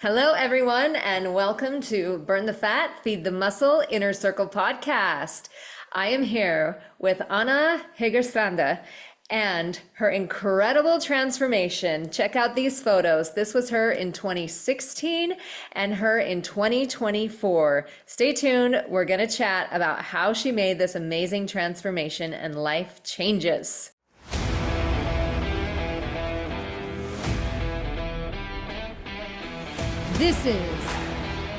Hello, everyone, and welcome to Burn the Fat, Feed the Muscle Inner Circle podcast. I am here with Anna Hägerstrand and her incredible transformation. Check out these photos. This was her in 2016 and her in 2024. Stay tuned. We're going to chat about how she made this amazing transformation and life changes. This is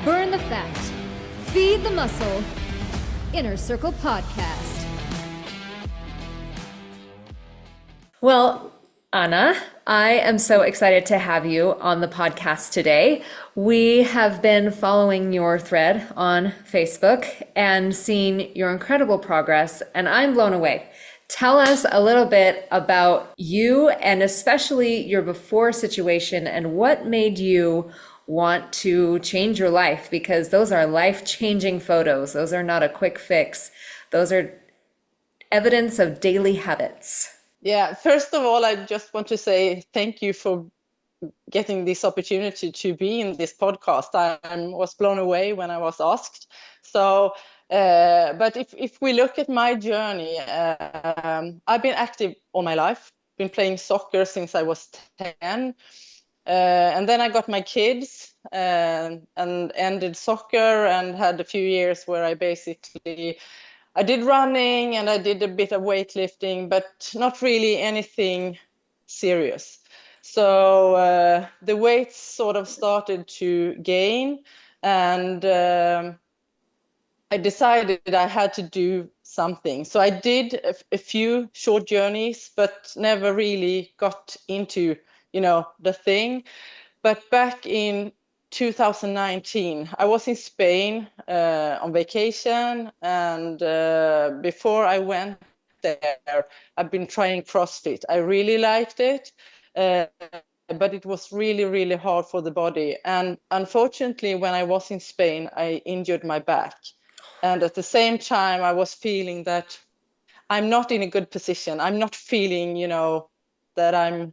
Burn the Fat, Feed the Muscle, Inner Circle Podcast. Well, Anna, I am so excited to have you on the podcast today. We have been following your thread on Facebook and seen your incredible progress, and I'm blown away. Tell us a little bit about you and especially your before situation and what made you want to change your life, because those are life-changing photos. Those are not a quick fix. Those are evidence of daily habits. Yeah, first of all, I just want to say thank you for getting this opportunity to be in this podcast. I was blown away when I was asked. So, but if we look at my journey, I've been active all my life, been playing soccer since I was 10. And then I got my kids and ended soccer and had a few years where I did running and I did a bit of weightlifting, but not really anything serious. So the weight sort of started to gain, and I decided I had to do something. So I did a few short journeys, but never really got into the thing. But back in 2019, I was in Spain on vacation, and before I went there, I've been trying CrossFit. I really liked it, but it was really, really hard for the body. And unfortunately, when I was in Spain, I injured my back. And at the same time, I was feeling that I'm not in a good position. I'm not feeling, that I'm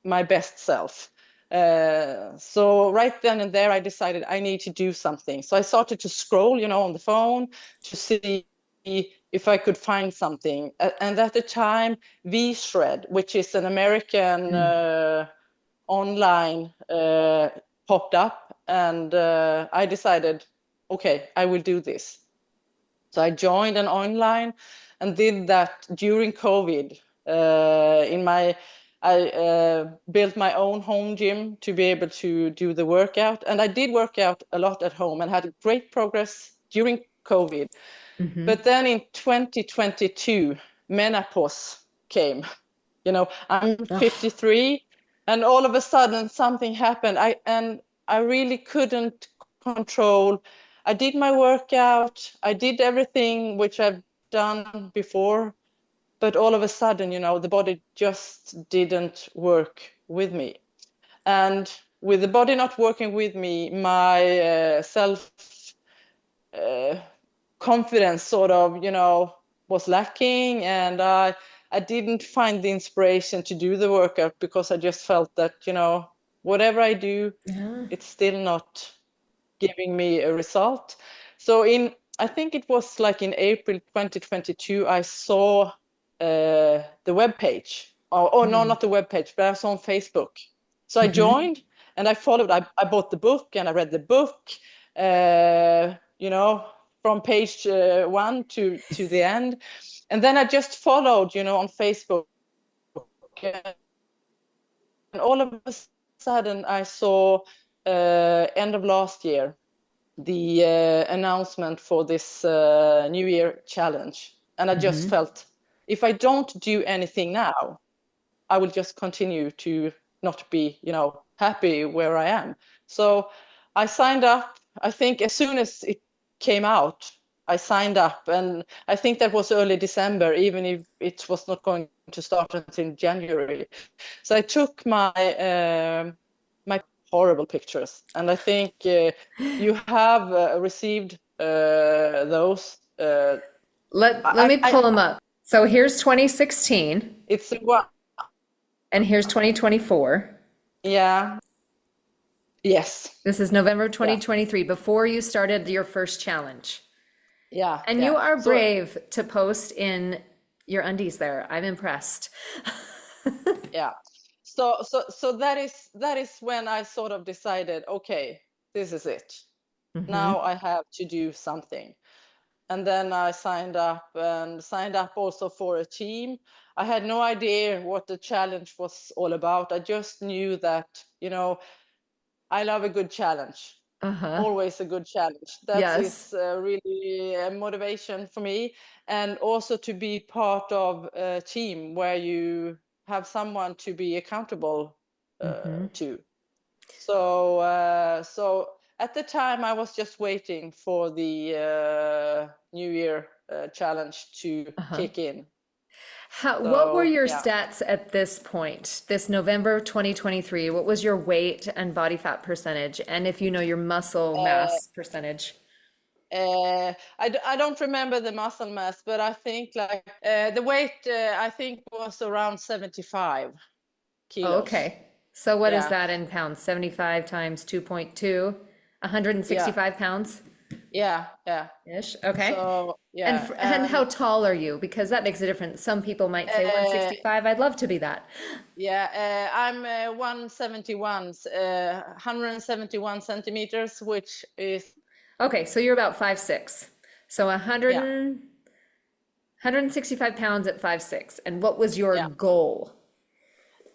my best self. So right then and there, I decided I need to do something. So I started to scroll, on the phone to see if I could find something. And at the time, V-Shred, which is an American online, popped up. And I decided, okay, I will do this. So I joined an online and did that during COVID. I built my own home gym to be able to do the workout. And I did work out a lot at home and had great progress during COVID. Mm-hmm. But then in 2022, menopause came. I'm 53 and all of a sudden something happened. I really couldn't control. I did my workout. I did everything which I've done before. But all of a sudden, the body just didn't work with me. And with the body not working with me, my self-confidence sort of, was lacking. And I didn't find the inspiration to do the workout because I just felt that, whatever I do, it's still not giving me a result. So I think it was like in April 2022, I saw the web page. No, not the web page, but I was on Facebook. So I joined and I followed. I bought the book and I read the book, from page 1 to the end. And then I just followed, on Facebook. And all of a sudden I saw end of last year, the announcement for this New Year challenge. And I just felt, if I don't do anything now, I will just continue to not be, happy where I am. So I signed up. I think as soon as it came out, I signed up. And I think that was early December, even if it was not going to start until January. So I took my horrible pictures. And I think you have received those. Let me pull them up. So here's 2016. It's what? And here's 2024. Yeah. Yes. This is November Yeah. 2023, before you started your first challenge. Yeah. And you Yeah. are So brave to post in your undies there. I'm impressed. yeah. So that is when I sort of decided, okay, this is it. Now I have to do something. And then I signed up, and signed up also for a team. I had no idea what the challenge was all about. I just knew that, I love a good challenge. Uh-huh. Always a good challenge. That Yes. is really a motivation for me. And also to be part of a team where you have someone to be accountable to. So at the time, I was just waiting for the New Year challenge to Uh-huh. kick in. What were So your yeah, stats at this point, this November 2023? What was your weight and body fat percentage? And if you know your muscle uh, mass percentage? I don't remember the muscle mass, but I think like the weight I think was around 75 Oh, kilos. okay. So what is Yeah, that in pounds? 75 times 2.2, yeah, 165 pounds yeah, yeah. ish. Okay. So And yeah, and how tall are you? Because that makes a difference. Some people might say uh, 165. I'd love to be that. yeah, I'm 171, 171 centimeters, which is, Okay, so you're about 5'6". So yeah, 165 pounds at 5'6". And what was your yeah. goal?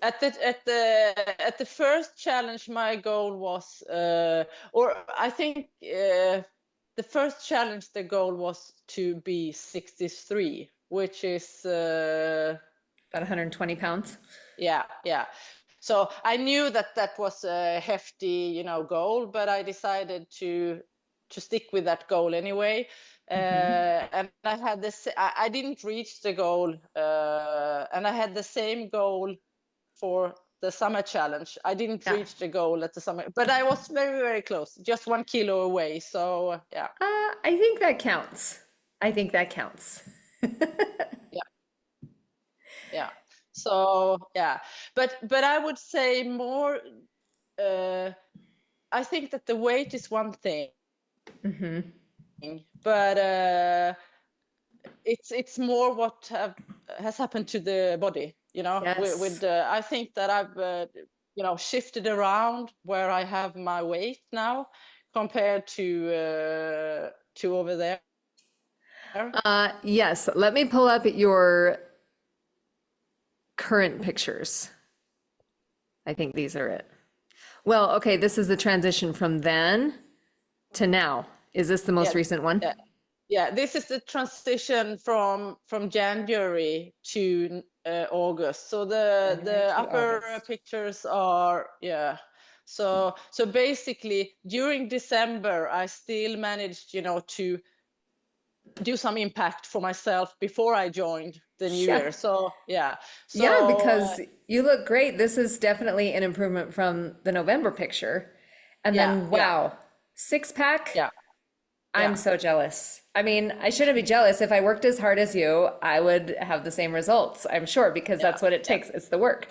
At the first challenge, my goal was, or I think the first challenge, the goal was to be 63, which is, About 120 pounds. yeah, yeah. So I knew that that was a hefty, goal, but I decided to stick with that goal anyway. And I had this. I didn't reach the goal, and I had the same goal for the summer challenge. I didn't Yeah. reach the goal at the summer, but I was very, very close, just 1 kilo away. So yeah, I think that counts. I think that counts. yeah, yeah. So yeah, but I would say more. Uh, I think that the weight is one thing, but it's more what has happened to the body. With Yes. I think that I've shifted around where I have my weight now compared to over there. Yes. Let me pull up your current pictures. I think these are it. Well, okay, this is the transition from then to now. Is this the most Yeah, recent one? yeah, yeah. This is the transition from January to August. So January the to upper August. pictures are, yeah. So basically during December I still managed, to do some impact for myself before I joined the new Yeah. year. So yeah. Yeah, So because you look great. This is definitely an improvement from the November picture. And yeah, then, yeah, wow, six pack. yeah, I'm yeah, so jealous. I mean, I shouldn't be jealous. If I worked as hard as you, I would have the same results, I'm sure, because yeah, that's what it yeah, takes. It's the work.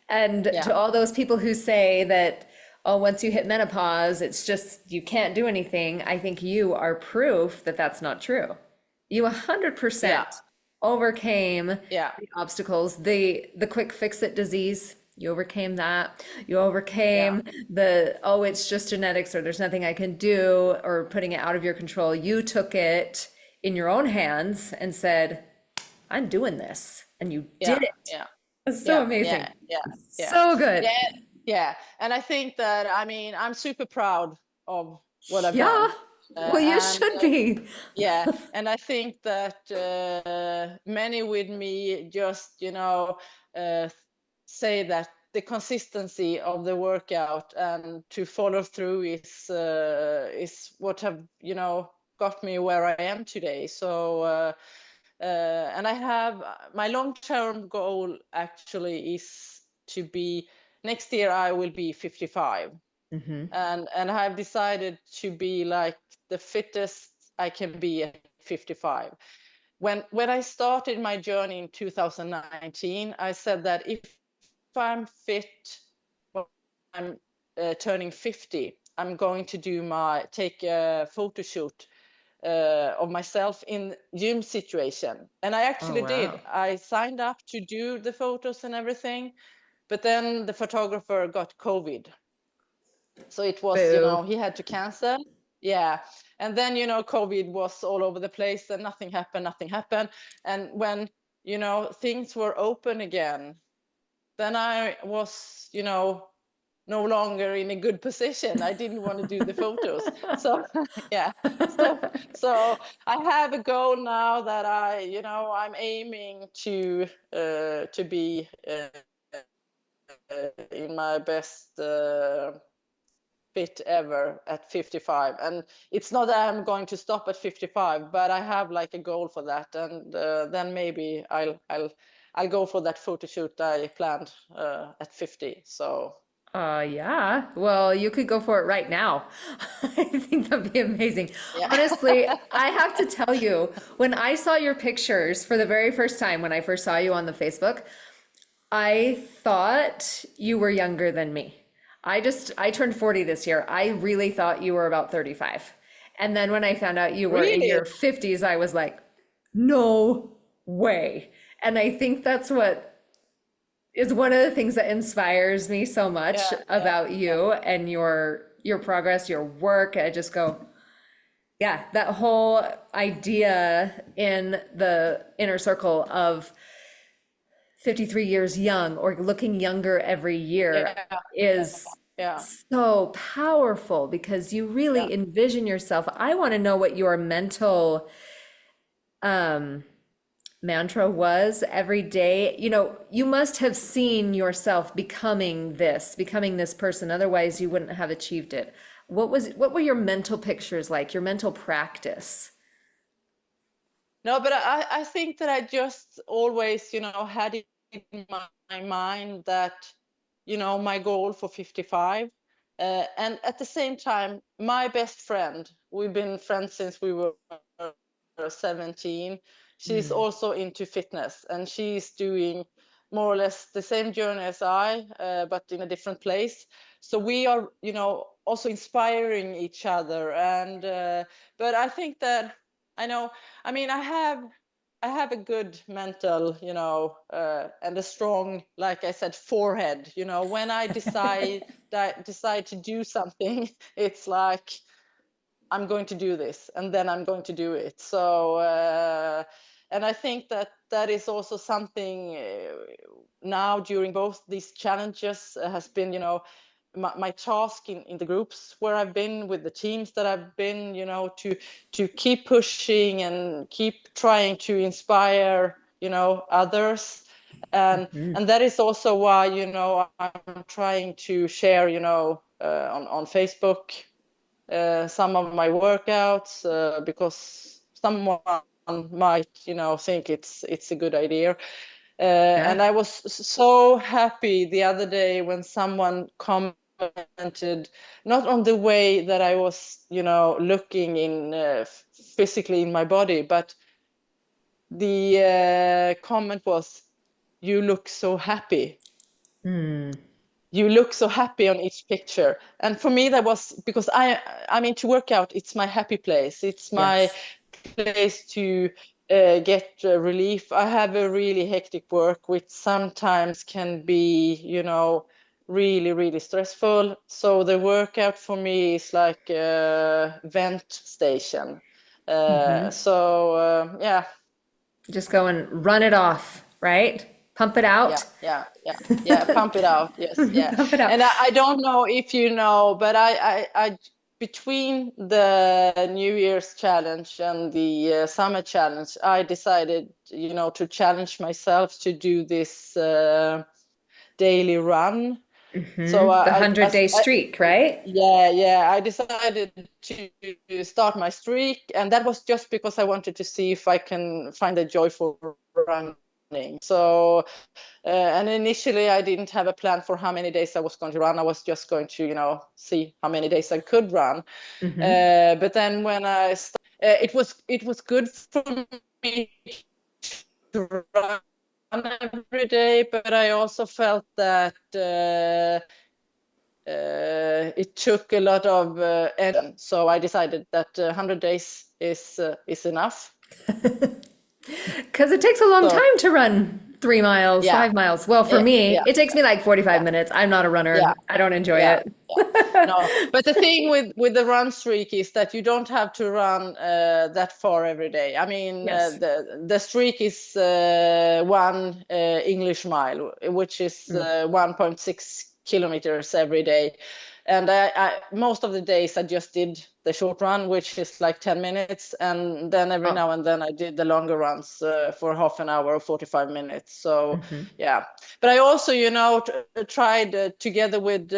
And yeah, to all those people who say that, oh, once you hit menopause, it's just you can't do anything, I think you are proof that that's not true. You yeah, 100% overcame yeah, the obstacles, the quick fix it disease. You overcame that. You yeah, overcame the, oh, it's just genetics or there's nothing I can do or putting it out of your control. You took it in your own hands and said, I'm doing this. And you did yeah, it. yeah, It's so yeah, yeah, amazing. yeah, yeah, So good. yeah, yeah. And I think that, I mean, I'm super proud of what I've Yeah. done. Well, you And should be. yeah, and I think that many with me just, uh, say that the consistency of the workout and to follow through is what have, got me where I am today. So and I have my long-term goal actually is to be, next year I will be 55, and I've decided to be like the fittest I can be at 55. When I started my journey in 2019, I said that if I'm fit when I'm turning 50, I'm going to take a photo shoot of myself in gym situation. And I actually did. wow. I signed up to do the photos and everything, but then the photographer got COVID. So it was, Boo. he had to cancel. Yeah. And then, COVID was all over the place and nothing happened. And when, things were open again, then I was, no longer in a good position. I didn't want to do the photos. So yeah. So I have a goal now that I'm aiming to be in my best fit ever at 55. And it's not that I'm going to stop at 55, but I have like a goal for that. And then maybe I'll go for that photo shoot I planned at 50. So Yeah. Well, you could go for it right now. I think that'd be amazing. yeah. Honestly, I have to tell you, when I saw your pictures for the very first time, when I first saw you on the Facebook, I thought you were younger than me. I turned 40 this year. I really thought you were about 35. And then when I found out you were in Really? your 50s, I was like, no way. And I think that's what is one of the things that inspires me so much Yeah, yeah, about yeah, you and your progress, your work. I just go, yeah, that whole idea in the inner circle of 53 years young or looking younger every year yeah, is yeah, so powerful because you yeah. really envision yourself. I want to know what your mental um mantra was every day. You must have seen yourself becoming this person. Otherwise, you wouldn't have achieved it. What were your mental pictures like, your mental practice? No, but I think that I just always, had it in my mind that, my goal for 55. And at the same time, my best friend, we've been friends since we were 17. She's Mm. also into fitness and she's doing more or less the same journey as I, but in a different place. So we are, also inspiring each other. And, but I think that I know, I mean, I have a good mental, and a strong, like I said, forehead. When I decide to do something, it's like I'm going to do this, and then I'm going to do it. So, and I think that is also something now during both these challenges has been, my task in the groups where I've been with the teams that I've been, to keep pushing and keep trying to inspire, others. And that is also why, I'm trying to share, on Facebook some of my workouts because someone might, think it's a good idea. And Yeah. I was so happy the other day when someone commented, not on the way that I was, looking in physically in my body, but the comment was, "You look so happy. You look so happy on each picture." And for me, that was because I mean, to work out, it's my happy place. It's my Yes. place to get relief. I have a really hectic work, which sometimes can be, really, really stressful. So the workout for me is like a vent station. Yeah, Just go and run it off, right? Pump it yeah, out. yeah, yeah, yeah. Pump it out. Yes, yeah. Pump it out. And I don't know if you know, but I between the New Year's challenge and the summer challenge, I decided, to challenge myself to do this daily run. So The 100-day streak, right? yeah, I decided to start my streak, and that was just because I wanted to see if I can find a joy for running. So, and initially I didn't have a plan for how many days I was going to run. I was just going to, see how many days I could run. But then when it was good for me to run every day, but I also felt that it took a lot of energy. So I decided that 100 days is enough. Because it takes a long So time to run 3 miles, yeah, 5 miles. Well, for yeah, me, yeah, it takes me like 45 yeah, minutes. I'm not a runner. yeah, I don't enjoy yeah, it. yeah. No, but the thing with the run streak is that you don't have to run that far every day. I mean, Yes. the streak is one English mile, which is Mm. 1.6 kilometers every day. And most of the days I just did the short run, which is like 10 minutes. And then every Oh. now and then I did the longer runs for half an hour or 45 minutes. So, Mhm. yeah. But I also, tried together with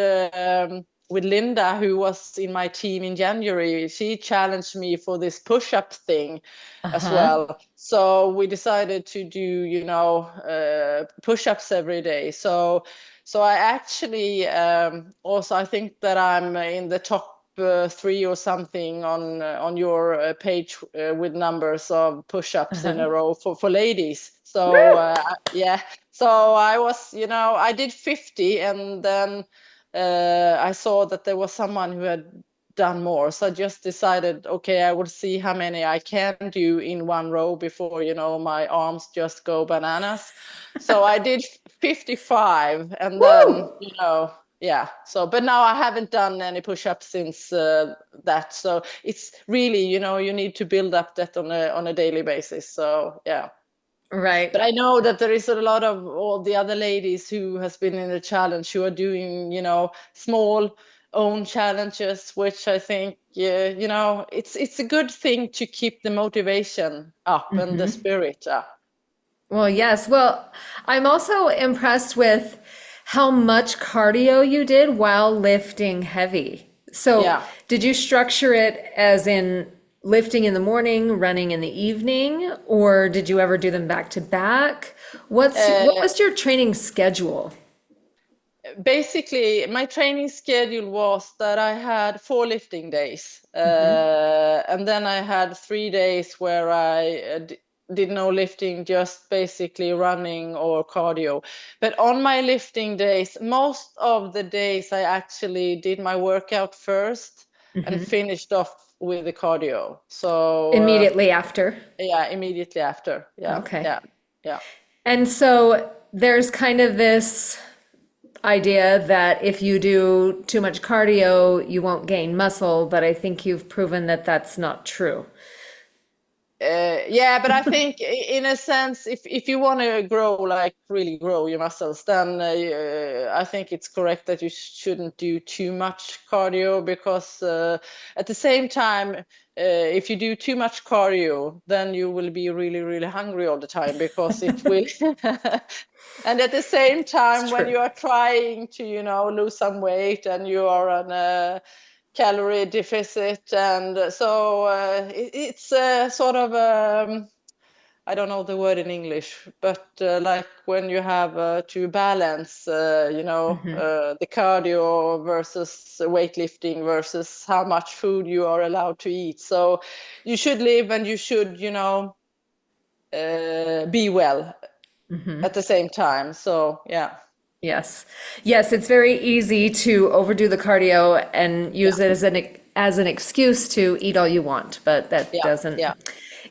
Linda, who was in my team in January. She challenged me for this push-up thing as Uh-huh. well. So we decided to do, push-ups every day. So I actually also I think that I'm in the top 3 or something on your page with numbers of push-ups in Uh-huh. a row for ladies. So Woo! yeah, so I was, I did 50, and then I saw that there was someone who had done more. So I just decided, okay, I will see how many I can do in one row before, my arms just go bananas. So I did 55, and then, Woo! yeah. So, but now I haven't done any push-ups since that. So it's really, you need to build up that on a daily basis. So yeah. But Right. I know that there is a lot of all the other ladies who has been in the challenge who are doing, small own challenges, which I think, it's a good thing to keep the motivation up and the Hmm. spirit up. Well, yes. Well, I'm also impressed with how much cardio you did while lifting heavy. So, Yeah. did you structure it as in lifting in the morning, running in the evening, or did you ever do them back to back? What Uh, was your training schedule? Basically, my training schedule was that I had 4 lifting days, Hmm. and then I had 3 days where I did no lifting, just basically running or cardio. But on my lifting days, most of the days I actually did my workout first and Hmm. finished off with the cardio. So Immediately after. yeah, immediately after. Yeah, Okay. yeah, yeah. And so there's kind of this idea that if you do too much cardio, you won't gain muscle, but I think you've proven that that's not true. Yeah, but I think in a sense, if you want to grow, like really grow your muscles, then I think it's correct that you shouldn't do too much cardio, because at the same time, if you do too much cardio, then you will be really, really hungry all the time, because it will. And at the same It's time, when true. you are trying to, lose some weight, and you are on a calorie deficit, and so it's sort of I don't know the word in English, but like when you have to balance, Hmm. the cardio versus weightlifting versus how much food you are allowed to eat. So you should live, and you should, be well Hmm. at the same time. So yeah, Yes. Yes, it's very easy to overdo the cardio and yeah, use it as an excuse to eat all you want, but that yeah, doesn't yeah.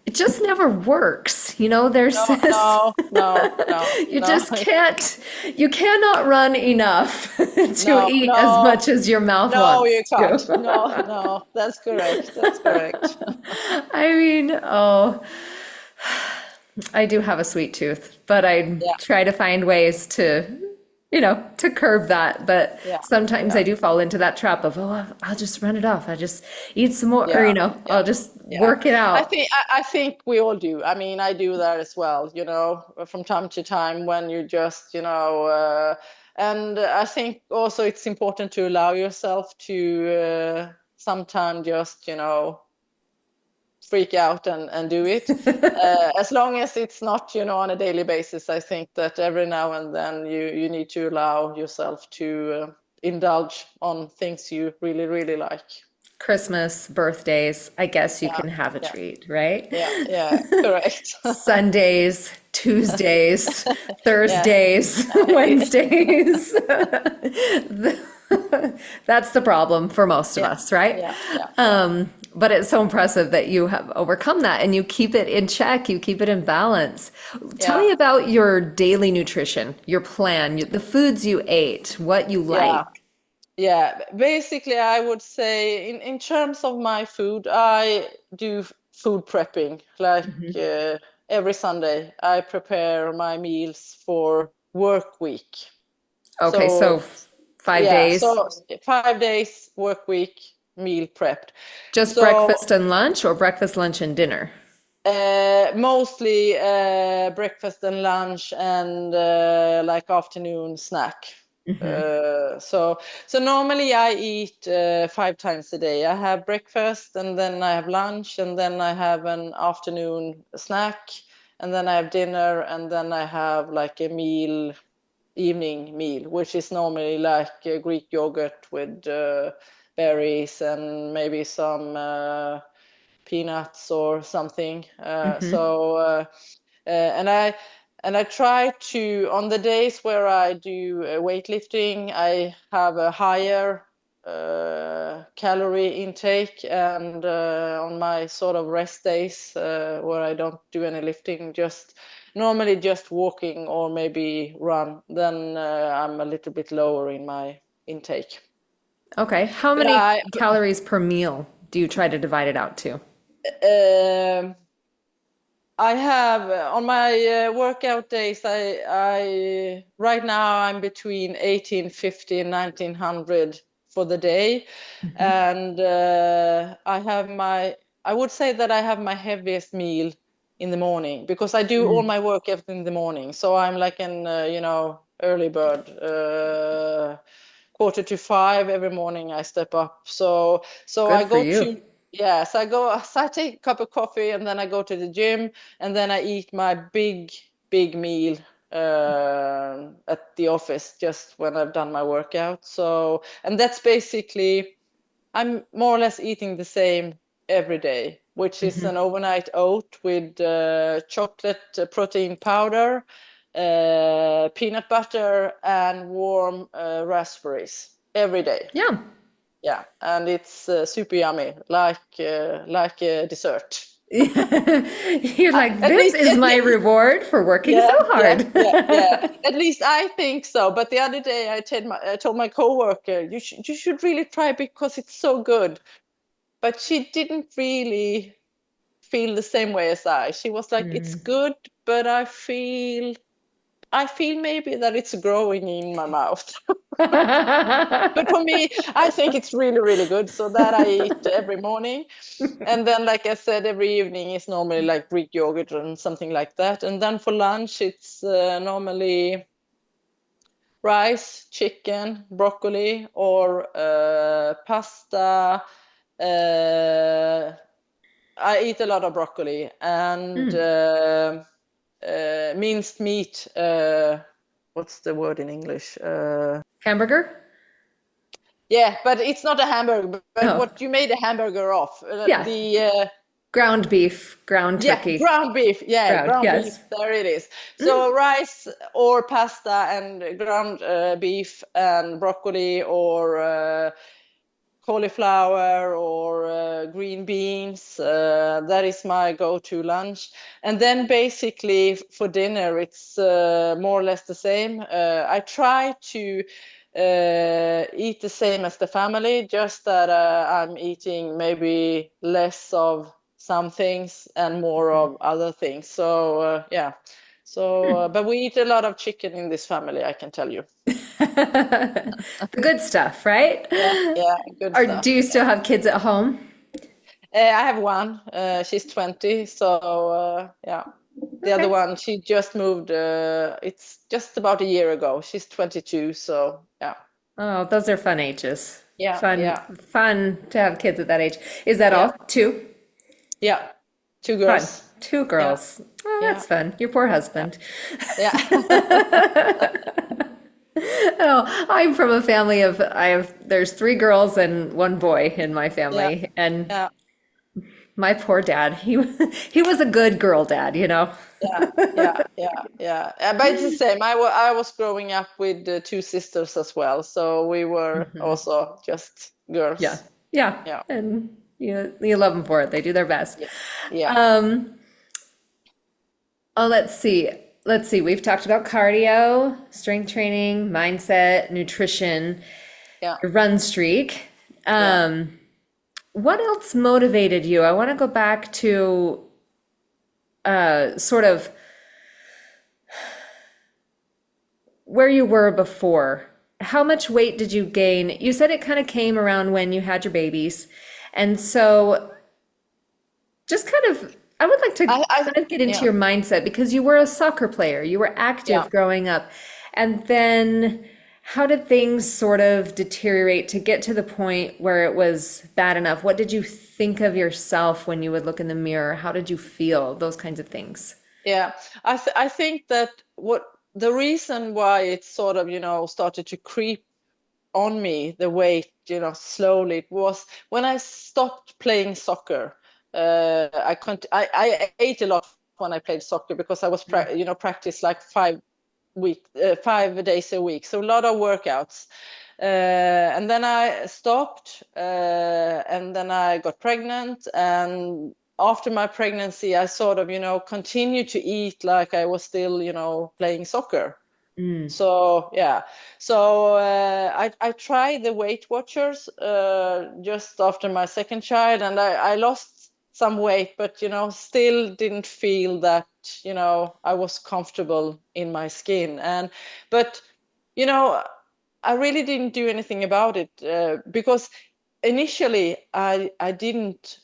it just never works. There's No, this no, no, no, you no, just can't you cannot run enough to no, eat as no. much as your mouth No, you wants can't. to. No, no, that's correct. That's correct. I mean, oh, I do have a sweet tooth, but I Yeah, try to find ways to curb that. But yeah, sometimes yeah, I do fall into that trap of, oh, I'll just run it off. I'll just eat some more, or, yeah, I'll yeah, just yeah. work it I out. think I think we all do. I mean, I do that as well, from time to time, when you just, and I think also it's important to allow yourself to sometime just, freak out and do it. As long as it's not, on a daily basis, I think that every now and then you need to allow yourself to indulge on things you really, really like. Christmas, birthdays, I guess you Yeah, can have a yeah, treat, right? yeah, yeah, correct. Sundays, Tuesdays, Yeah. Thursdays, Wednesdays. That's the problem for most of Yeah, us, right? yeah, yeah, yeah, But it's so impressive that you have overcome that and you keep it in check, you keep it in balance. Tell yeah, me about your daily nutrition, your plan, the foods you ate, what you like. yeah. Yeah, basically, I would say in terms of my food, I do food prepping. Like every Sunday, I prepare my meals for work week. Okay, so So five yeah, days, so 5 days work week meal prepped. just So breakfast and lunch or breakfast, lunch, and dinner? mostly breakfast and lunch and like afternoon snack. So normally I eat 5 times a day. I have breakfast and then I have lunch and then I have an afternoon snack and then I have dinner and then I have like a meal, evening meal, which is normally like Greek yogurt with berries and maybe some peanuts or something. And I try to, on the days where I do weightlifting, I have a higher calorie intake, and on my sort of rest days where I don't do any lifting, just normally just walking or maybe run, then I'm a little bit lower in my intake. Okay, how But many calories per meal do you try to divide it out to? um I have on my workout days. I right now I'm between 1850 and 1900 for the day, and I have my. I would say that I have my heaviest meal in the morning because I do all my workout in the morning. So I'm like an early bird. 4:45 every morning I step up. So Good I for go you. to. Yes, so I take a cup of coffee and then I go to the gym and then I eat my big meal at the office just when I've done my workout. So, and that's basically, I'm more or less eating the same every day, which is an overnight oat with chocolate protein powder, peanut butter, and warm raspberries every day. Yeah. Yeah, and it's super yummy, like a dessert. You're like, At this least, is my reward for working so yeah, yeah, hard. yeah, yeah. At least I think so. But the other day, I told my coworker, you should really try because it's so good. But she didn't really feel the same way as I. She was like, it's good, but I feel maybe that it's growing in my mouth. But for me, I think it's really, really good. So that I eat every morning. And then, like I said, every evening is normally like Greek yogurt and something like that. And then for lunch, it's normally rice, chicken, broccoli, or pasta. Uh, I eat a lot of broccoli and minced meat. What's the word in English? Hamburger? Yeah, but it's not a hamburger. But Oh, what you made a hamburger of? yeah. Ground beef, ground Yeah, turkey. ground beef. Yeah, Ground, ground beef. yes. There it is. So rice or pasta and ground beef and broccoli or cauliflower or green beans. That is my go-to lunch. And then basically for dinner, it's more or less the same. I try to eat the same as the family, just that I'm eating maybe less of some things and more of other things. So yeah. So, but we eat a lot of chicken in this family, I can tell you. The good stuff, right? Yeah, yeah, good Or stuff. do you still have kids at home? I have one. She's 20, so yeah. The other Okay. one, she just moved. It's just about a year ago. She's 22, so yeah, Oh, those are fun ages. yeah, Fun, yeah, fun to have kids at that age. Is that yeah, all? Two? yeah. Two Fun. girls. Two Yeah, girls. Oh, yeah, that's fun. Your poor yeah, husband. yeah, Oh, I'm from a family there's three girls and one boy in my yeah, family. And yeah, My poor dad. He was a good girl dad, you know. Yeah. But it's the same. I was growing up with two sisters as well, so we were also just Yeah. girls. Yeah. Yeah, And you love them for it. They do their best. yeah, yeah, Um, oh, let's see. Let's see. We've talked about cardio, strength training, mindset, nutrition, yeah, your run streak. yeah. What else motivated you? I want to go back to sort of where you were before. How much weight did you gain? You said it kind of came around when you had your babies. And so just kind of, I would like to I kind of get into yeah, your mindset because you were a soccer player, you were yeah. active growing up. And then how did things sort of deteriorate to get to the point where it was bad enough? What did you think of yourself when you would look in the mirror? How did you feel? Those kinds of things. Yeah, I think that what the reason why it sort of, started to creep on me, the weight, slowly, it was when I stopped playing soccer. I ate a lot when I played soccer because I was practice like 5 days a week, so a lot of workouts. And then I stopped, and then I got pregnant. And after my pregnancy, I sort of, continued to eat like I was still, playing soccer. So yeah, so I tried the Weight Watchers just after my second child, and I lost some weight, but still didn't feel that I was comfortable in my skin. But you know I really didn't do anything about it because initially I didn't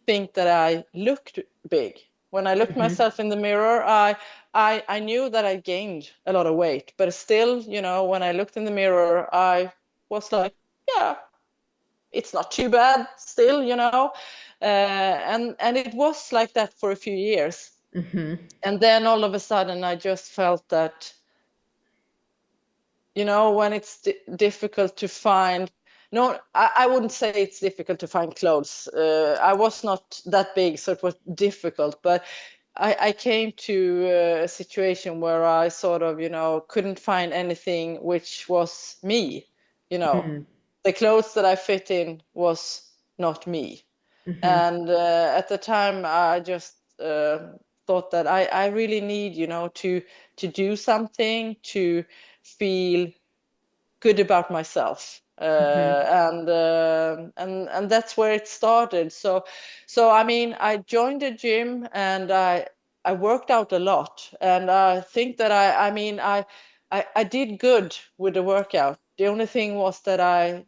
think that I looked big. When I looked myself in the mirror, I knew that I gained a lot of weight, but still, when I looked in the mirror, I was like, yeah, it's not too bad still, and it was like that for a few years. And then all of a sudden, I just felt that, when it's difficult to find. No, I wouldn't say it's difficult to find clothes. I was not that big, so it was difficult. But I came to a situation where I sort of, couldn't find anything which was me. You know, the clothes that I fit in was not me. And at the time, I just thought that I really need, to do something to feel good about myself. And that's where it started. So I mean, I joined a gym and I worked out a lot, and I think that I did good with the workout. The only thing was that I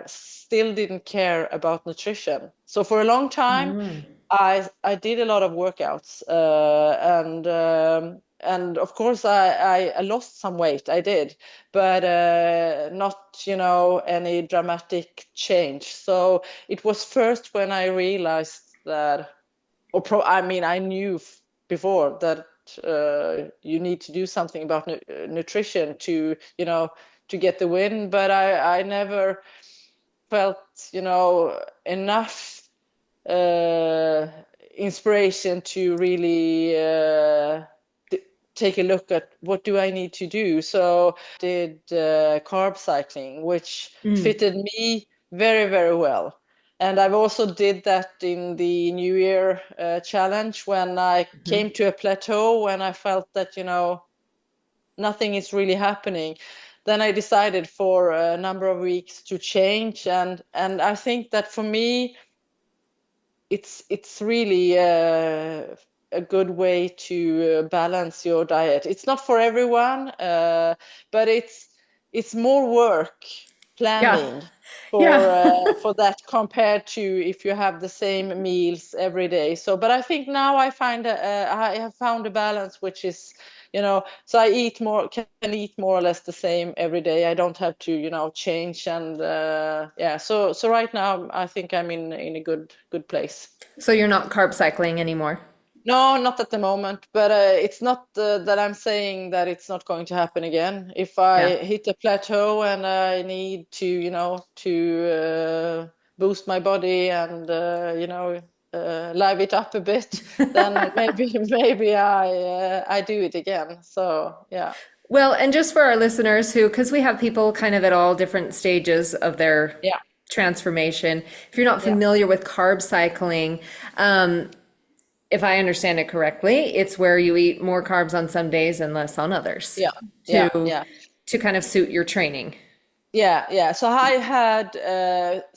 still didn't care about nutrition. So for a long time, I did a lot of workouts, and of course I lost some weight. I did, but not any dramatic change. So it was first when I realized that, I knew before that you need to do something about nutrition to to get the win, but I never felt enough uh, inspiration to really take a look at what do I need to do. So did carb cycling, which fitted me very, very well. And I've also did that in the New Year challenge when I came to a plateau, when I felt that, nothing is really happening. Then I decided for a number of weeks to change. And I think that for me, it's really a good way to balance your diet. It's not for everyone, but it's more work Yeah. planning Yeah. for that compared to if you have the same meals every day. So, but I think now I have found a balance, which is, so I can eat more or less the same every day. I don't have to, change. And yeah, so right now I think I'm in a good place. So you're not carb cycling anymore. No, not at the moment, but it's not that I'm saying that it's not going to happen again. If Yeah. I hit a plateau and I need to, to boost my body and, live it up a bit, then maybe I do it again. So yeah, Well, and just for our listeners who, because we have people kind of at all different stages of their yeah, transformation, if you're not yeah, familiar with carb cycling, um, if I understand it correctly, it's where you eat more carbs on some days and less on others yeah, yeah, to yeah. kind of suit your training. Yeah, yeah. So I had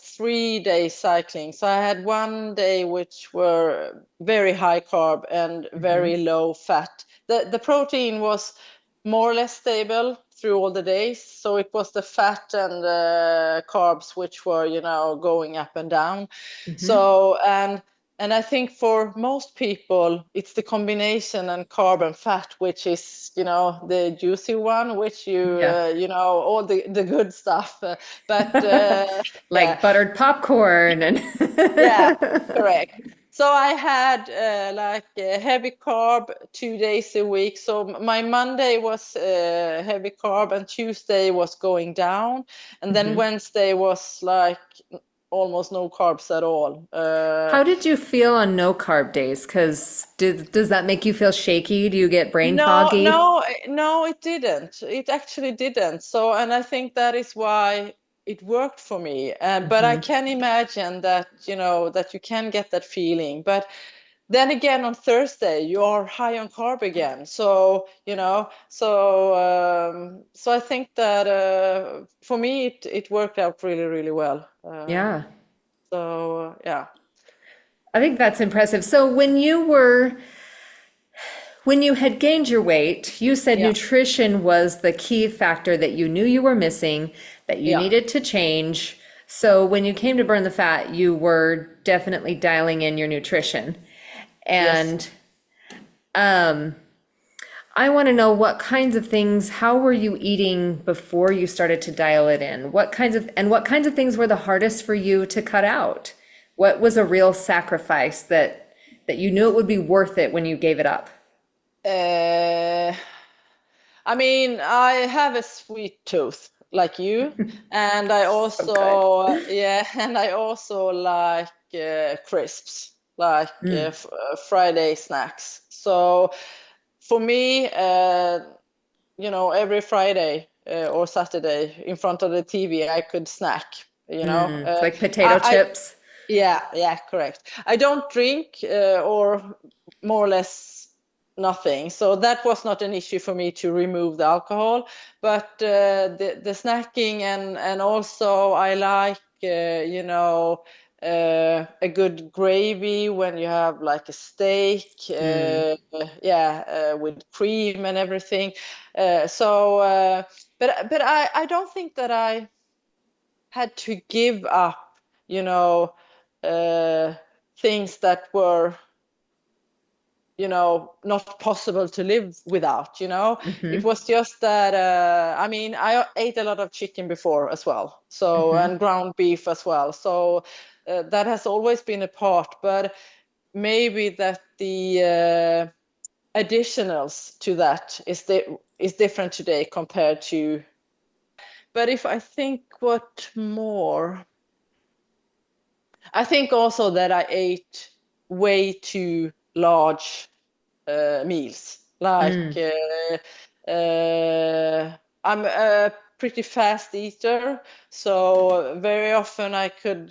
3 days cycling. So I had one day which were very high carb and very low fat. The protein was more or less stable through all the days. So it was the fat and carbs which were, going up and down. So and I think for most people, it's the combination and carb and fat, which is, the juicy one, which Yeah. all the good stuff. But yeah, Like buttered popcorn and yeah, correct. So I had like heavy carb 2 days a week. So my Monday was heavy carb and Tuesday was going down. And then Wednesday was like almost no carbs at all. How did you feel on no carb days? Because does that make you feel shaky? Do you get brain No, foggy? no, no, it didn't. It actually didn't. So, and I think that is why it worked for me. But I can imagine that, that you can get that feeling. But then again, on Thursday, you are high on carb again. So, so I think that for me, it worked out really, really well. Yeah, So, yeah, I think that's impressive. So when you had gained your weight, you said yeah, nutrition was the key factor that you knew you were missing, that you yeah, needed to change. So when you came to burn the fat, you were definitely dialing in your nutrition. yes. And I want to know what kinds of things, how were you eating before you started to dial it in? What kinds of things were the hardest for you to cut out? What was a real sacrifice that you knew it would be worth it when you gave it up? Uh, I mean, I have a sweet tooth like you, and I So good. also, yeah, and I also like crisps, like Friday snacks. So for me, every Friday or Saturday in front of the TV, I could snack. Like potato I chips? Yeah, yeah, correct. I don't drink or more or less nothing. So that was not an issue for me to remove the alcohol. But the snacking and also I like, a good gravy when you have like a steak, yeah, with cream and everything. But I don't think that I had to give up, you know, uh, things that were, not possible to live without, It was just that, I mean, I ate a lot of chicken before as well. So, and ground beef as well. So that has always been a part, but maybe that the additionals to that is different today compared to, but if I think what more, I think also that I ate way too large meals. Like I'm a pretty fast eater, so very often I could,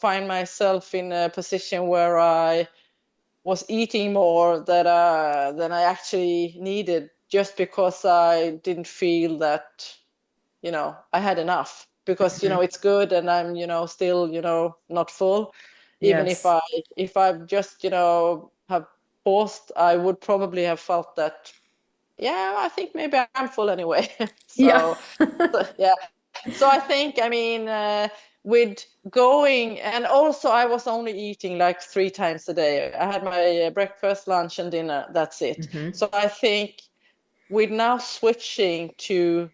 find myself in a position where I was eating more than I actually needed, just because I didn't feel that, I had enough, because, it's good and I'm, still, not full. Even if Yes. I've just, have paused, I would probably have felt that, yeah, I think maybe I'm full anyway. Yeah. So yeah. So I think, I mean, with going, and also I was only eating like 3 times a day. I had my breakfast, lunch, and dinner. That's it. So I think we're now switching to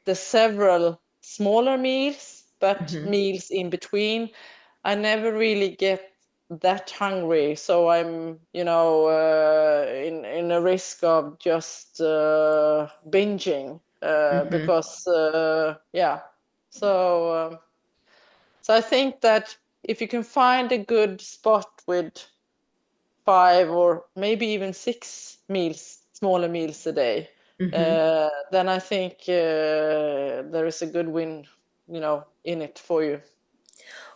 the several smaller meals, but meals in between. I never really get that hungry, so I'm, in a risk of just binging because yeah. So I think that. if you can find a good spot with 5 or maybe even 6 meals, smaller meals a day, then I think there is a good win, in it for you.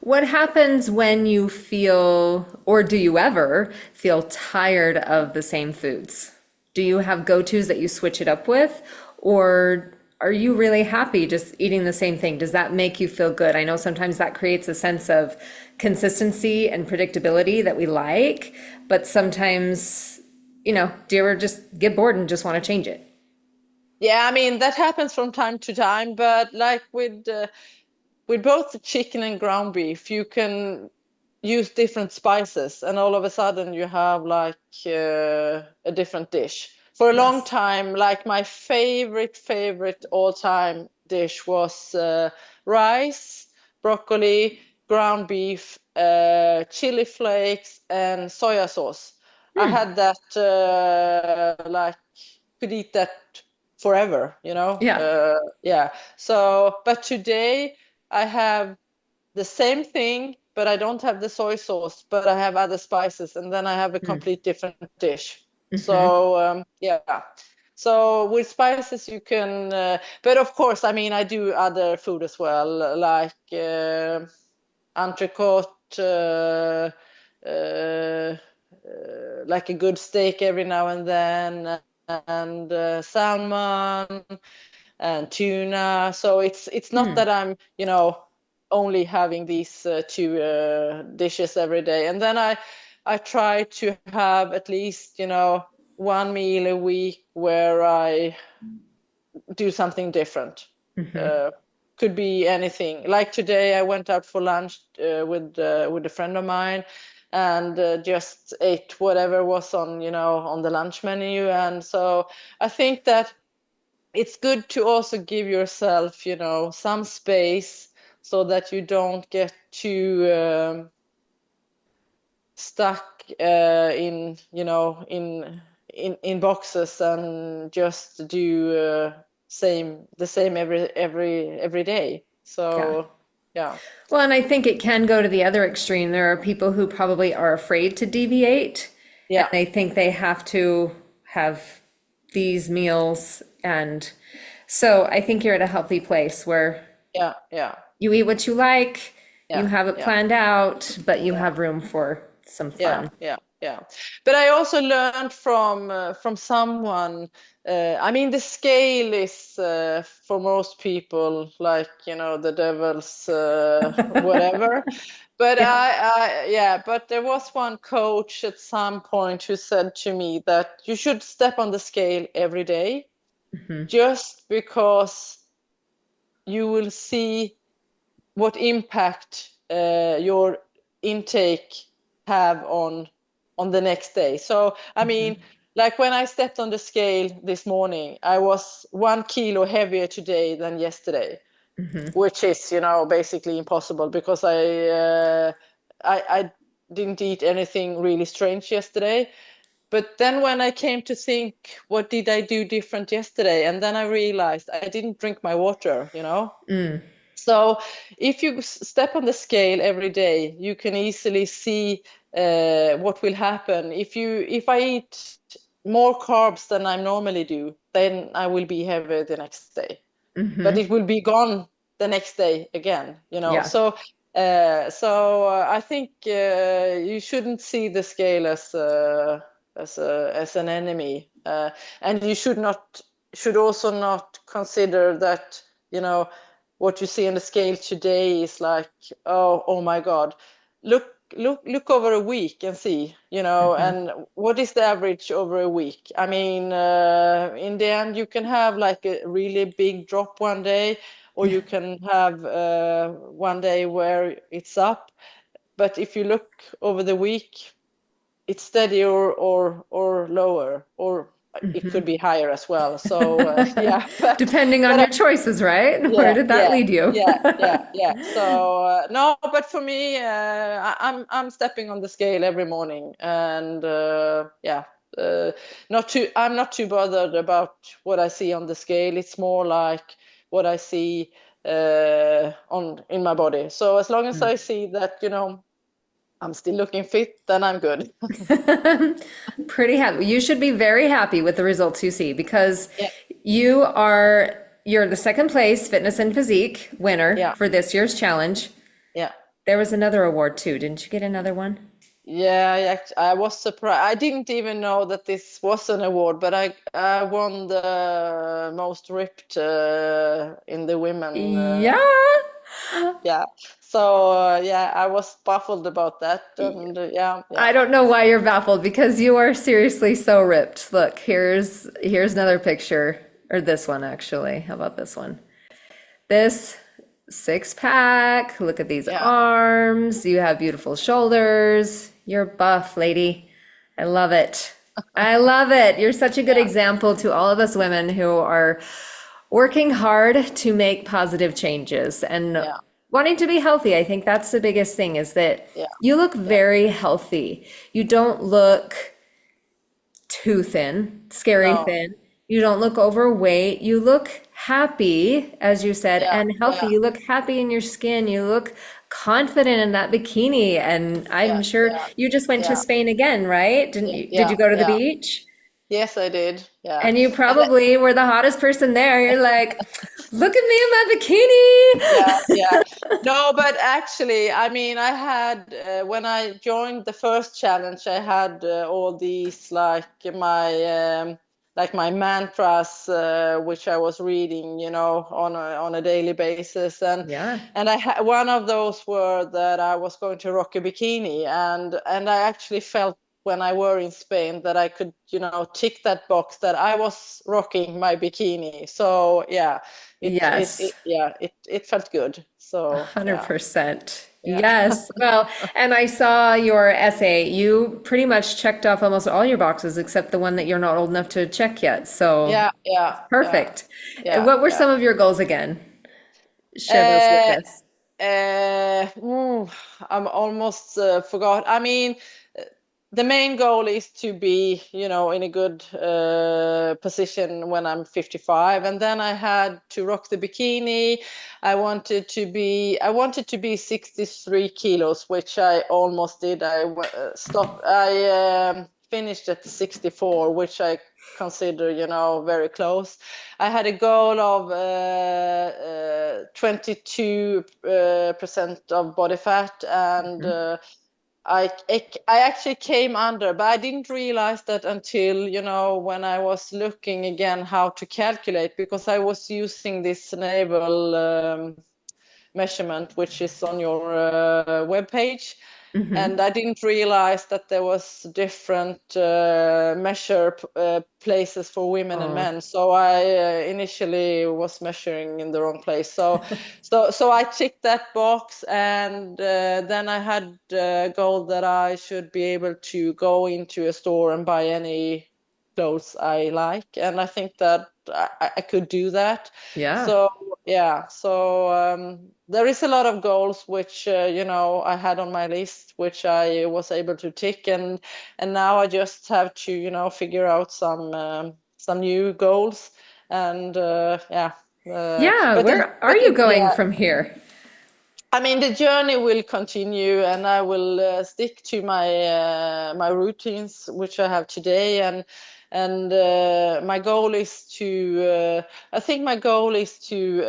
What happens when you feel, or do you ever feel tired of the same foods? Do you have go-tos that you switch it up with, or are you really happy just eating the same thing? Does that make you feel good? I know sometimes that creates a sense of consistency and predictability that we like, but sometimes, do you ever just get bored and just want to change it? Yeah, I mean that happens from time to time, but like with both the chicken and ground beef, you can use different spices, and all of a sudden you have like a different dish. For a long Yes. time, like my favorite all-time dish was rice, broccoli, ground beef, chili flakes, and soya sauce. I had that like could eat that forever, Yeah. yeah. So, but today I have the same thing, but I don't have the soy sauce, but I have other spices, and then I have a complete different dish. So yeah. So with spices you can, but of course, I mean, I do other food as well, like entrecote, uh, like a good steak every now and then, and salmon and tuna. So it's not that I'm, only having these two dishes every day. And then I try to have at least, one meal a week where I do something different. Uh, could be anything. Like today, I went out for lunch with a friend of mine, and just ate whatever was on on the lunch menu. And so I think that it's good to also give yourself, some space so that you don't get too stuck in, in boxes and just do the same every day. Yeah. So yeah, Well, and I think it can go to the other extreme. There are people who probably are afraid to deviate and yeah, they think they have to have these meals. And so I think you're at a healthy place where yeah, yeah, you eat what you like, you yeah, have it yeah, planned out, but you yeah. have room for some Yeah, fun. yeah, yeah. But I also learned from someone. I mean, the scale is for most people like the devil's whatever. But Yeah. yeah. But there was one coach at some point who said to me that you should step on the scale every day, just because you will see what impact your intake have on the next day. So I mean, like when I stepped on the scale this morning, I was 1 kilo heavier today than yesterday, which is basically impossible because I didn't eat anything really strange yesterday. But then when I came to think, what did I do different yesterday? And then I realized I didn't drink my water. So if you step on the scale every day, you can easily see what will happen. If I eat more carbs than I normally do, then I will be heavier the next day. But it will be gone the next day again. Yeah. So I think you shouldn't see the scale as an enemy, and you should also not consider that what you see on the scale today is like, oh my God. Look over a week and see, and what is the average over a week? I mean, in the end, you can have like a really big drop one day, or you can have one day where it's up. But if you look over the week, it's steady or lower, or it could be higher as well. So yeah, Depending on but your choices, right? Where yeah, did that yeah, lead you? yeah. So no, but for me, I'm stepping on the scale every morning, and yeah, uh, I'm not too bothered about what I see on the scale. It's more like what I see on in my body. So as long as I see that, I'm still looking fit, then I'm good. Pretty happy. You should be very happy with the results you see because Yeah, you're the second place fitness and physique winner yeah, for this year's challenge. yeah. There was another award too. Didn't you get another one? Yeah, I was surprised. I didn't even know that this was an award, but I won the most ripped in the women. Yeah. Yeah. So yeah, I was baffled about that, and yeah, yeah, I don't know why you're baffled because you are seriously so ripped. Look, here's another picture, or this one actually. How about this one? This six pack. Look at these yeah, arms. You have beautiful shoulders. You're buff, lady. I love it. I love it. You're such a good yeah, example to all of us women who are working hard to make positive changes and yeah, wanting to be healthy. I think that's the biggest thing is that yeah, you look yeah, very healthy. You don't look too thin, scary no, thin. You don't look overweight. You look happy, as you said, yeah, and healthy. yeah, You look happy in your skin. You look confident in that bikini. And yeah, I'm sure yeah, you just went to yeah, Spain again, right? Didn't yeah, you? Did yeah, you go to the yeah. beach? Yes, I did. Yeah, And you and probably were the hottest person there. You're like, look at me in my bikini. yeah, yeah. No, but actually, I mean, I had when I joined the first challenge, I had all these like my mantras, which I was reading, on a daily basis, and Yeah. one of those were that I was going to rock a bikini, and I actually felt when I were in Spain that I could, tick that box that I was rocking my bikini. So yeah, Yes. it felt good. So yeah, 100%. yeah, Yes. Well, and I saw your essay. You pretty much checked off almost all your boxes except the one that you're not old enough to check yet. So yeah, yeah, yeah, perfect. yeah, What were yeah. some of your goals again? Share those with Uh, us. I'm almost forgot. I mean, uh, the main goal is to be, in a good position when I'm 55, and then I had to rock the bikini. I wanted to be 63 kilos, which I almost did. Stopped. I finished at 64, which I consider, very close. I had a goal of 22% of body fat, and I actually came under, but I didn't realize that until, when I was looking again how to calculate, because I was using this naval measurement, which is on your web page. And I didn't realize that there was different measure places for women and Oh, men. So I initially was measuring in the wrong place. So I ticked that box, and then I had a goal that I should be able to go into a store and buy any clothes I like, and I think that I could do that. yeah. So yeah, so there is a lot of goals which I had on my list, which I was able to tick, and now I just have to figure out some new goals, and yeah. Yeah. But Where are but you going yeah, from here? I mean, the journey will continue, and I will stick to my routines, which I have today, and my goal is to. I think my goal is to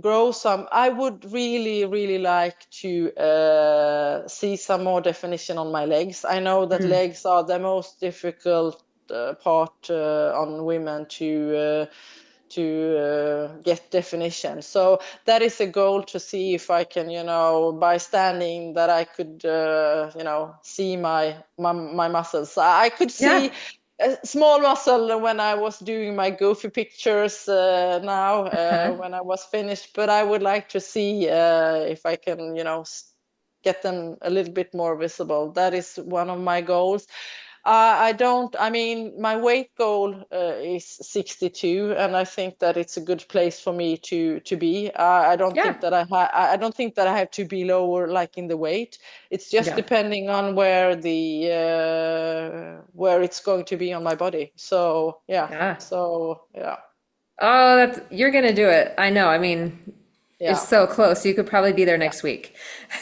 grow some. I would really, really like to see some more definition on my legs. I know that legs are the most difficult part on women to get definition. So that is a goal, to see if I can, by standing, that I could, see my muscles. I could Yeah. see a small muscle when I was doing my goofy pictures now when I was finished, but I would like to see if I can, get them a little bit more visible. That is one of my goals. I don't, I mean, my weight goal is 62, and I think that it's a good place for me to be. I don't Yeah. think that I don't think that I have to be lower, like in the weight. It's just Yeah. depending on where it's going to be on my body. So yeah, Yeah. so yeah. Oh, you're gonna do it. I know. I mean, it's Yeah, so close. You could probably be there yeah, next week.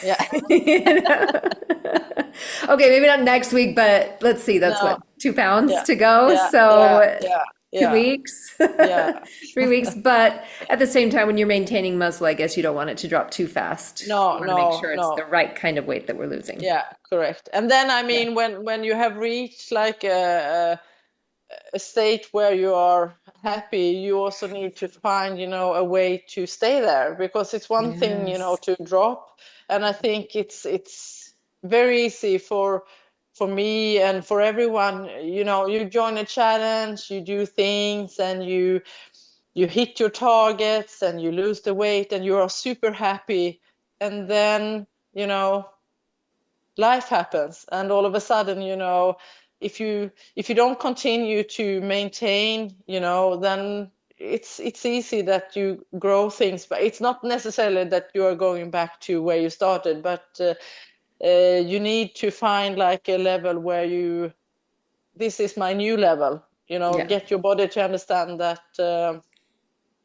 yeah. You know? Okay, maybe not next week, but let's see. That's No, what, 2 pounds yeah, to go. yeah, yeah, So yeah, two yeah, weeks, yeah. 3 weeks. But at the same time, when you're maintaining muscle, I guess you don't want it to drop too fast. You No, want to make no, sure it's the no. right kind of weight that we're losing. Yeah, correct. And then I Yeah. mean, when you have reached like a state where you are happy, you also need to find, a way to stay there, because it's one thing, Yes. to drop. And I think it's very easy for me and for everyone, you join a challenge, you do things, and you hit your targets and you lose the weight and you are super happy. And then, you know, life happens, and all of a sudden, if you don't continue to maintain, then it's easy that you grow things, but it's not necessarily that you are going back to where you started, but you need to find like a level where this is my new level, Yeah. get your body to understand that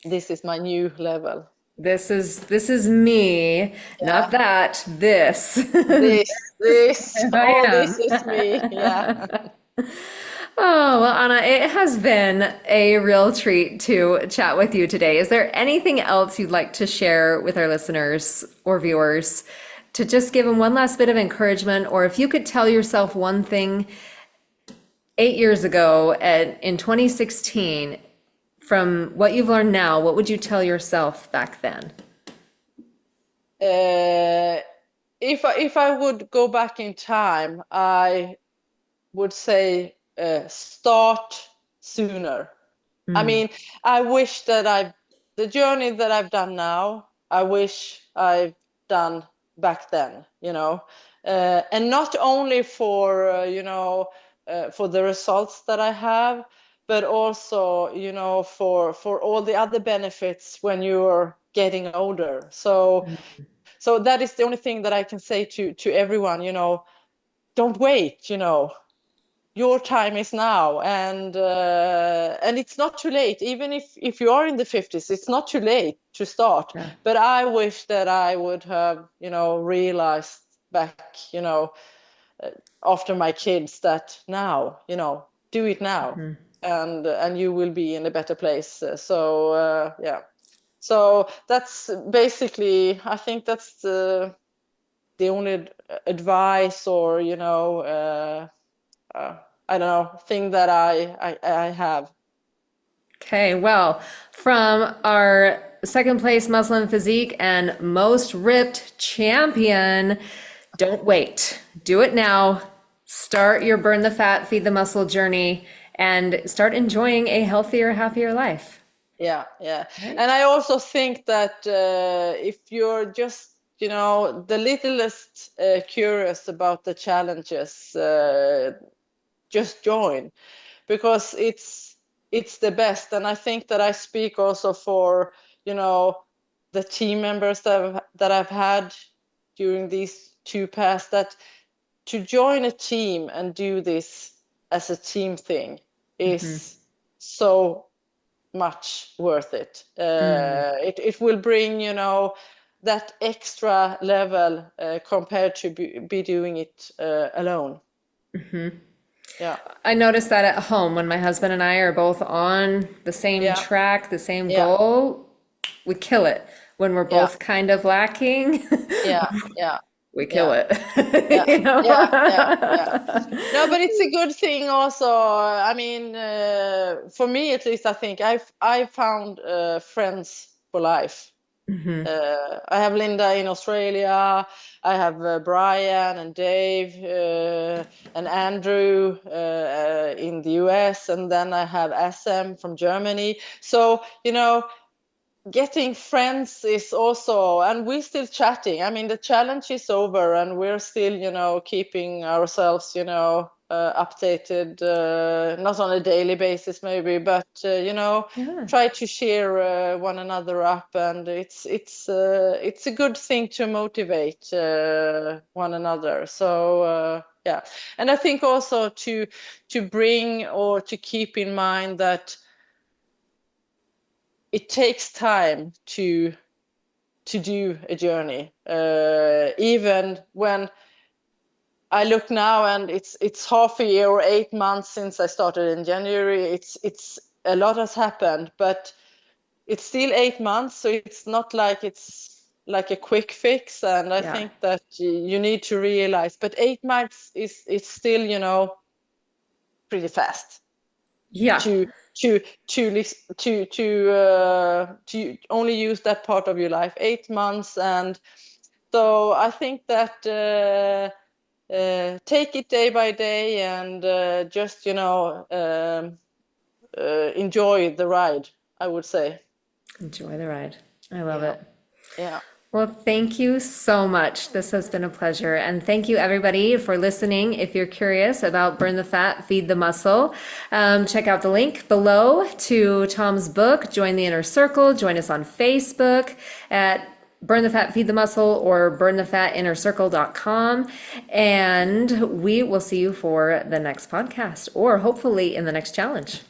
this is my new level. This is me, Yeah, not that, this. this I oh, am. this is me. Yeah. Oh, well, Anna, it has been a real treat to chat with you today. Is there anything else you'd like to share with our listeners or viewers to just give them one last bit of encouragement? Or if you could tell yourself one thing 8 years ago in 2016, from what you've learned now, what would you tell yourself back then? Uh, if I would go back in time, I would say start sooner. I Mm, mean, I wish that the journey that I've done now, I wish I've done back then, and not only for the results that I have, but also, for all the other benefits when you're getting older. So that is the only thing that I can say to everyone, don't wait, your time is now, and it's not too late. Even if you are in the 50s, it's not too late to start. yeah. But I wish that I would have, realized back, uh, after my kids, that now, do it now, and you will be in a better place. So yeah. So that's basically, I think that's the only advice, or uh, I don't know, thing that I have. Okay, well, from our second place Muslim physique and most ripped champion, don't wait. Do it now. Start your burn the fat, feed the muscle journey and start enjoying a healthier, happier life. Yeah, yeah. And Right? I also think that if you're just, the littlest curious about the challenges, just join, because it's the best. And I think that I speak also for, the team members that I've had during these two past, that to join a team and do this as a team thing is so much worth it. It will bring, that extra level compared to be doing it alone. Yeah, I noticed that at home when my husband and I are both on the same yeah, track, the same yeah, goal, we kill it. When we're yeah, both kind of lacking, yeah, yeah, we kill yeah. it. Yeah, You know? yeah, yeah, yeah. No, but it's a good thing also. I mean, for me at least, I think I found friends for life. I have Linda in Australia. I have Brian and Dave and Andrew in the US, and then I have SM from Germany. So, getting friends is also, and we're still chatting. I mean, the challenge is over, and we're still, keeping ourselves, updated, not on a daily basis maybe, but Yeah. try to cheer one another up, and it's a good thing to motivate one another. So yeah, and I think also to bring or to keep in mind that it takes time to do a journey. Even when I look now, and it's half a year or 8 months since I started in January. It's a lot has happened, but it's still 8 months, so it's not like it's like a quick fix. And I Yeah. think that you need to realize, but 8 months is it's still, pretty fast Yeah. to to only use that part of your life, 8 months. And so I think that take it day by day, and just enjoy the ride, I would say. Enjoy the ride. I love Yeah, it. yeah. Well, thank you so much. This has been a pleasure. And thank you, everybody, for listening. If you're curious about Burn the Fat, Feed the Muscle, check out the link below to Tom's book, Join the Inner Circle. Join us on Facebook at Burn the Fat, Feed the Muscle, or burnthefatinnercircle.com. And we will see you for the next podcast, or hopefully in the next challenge.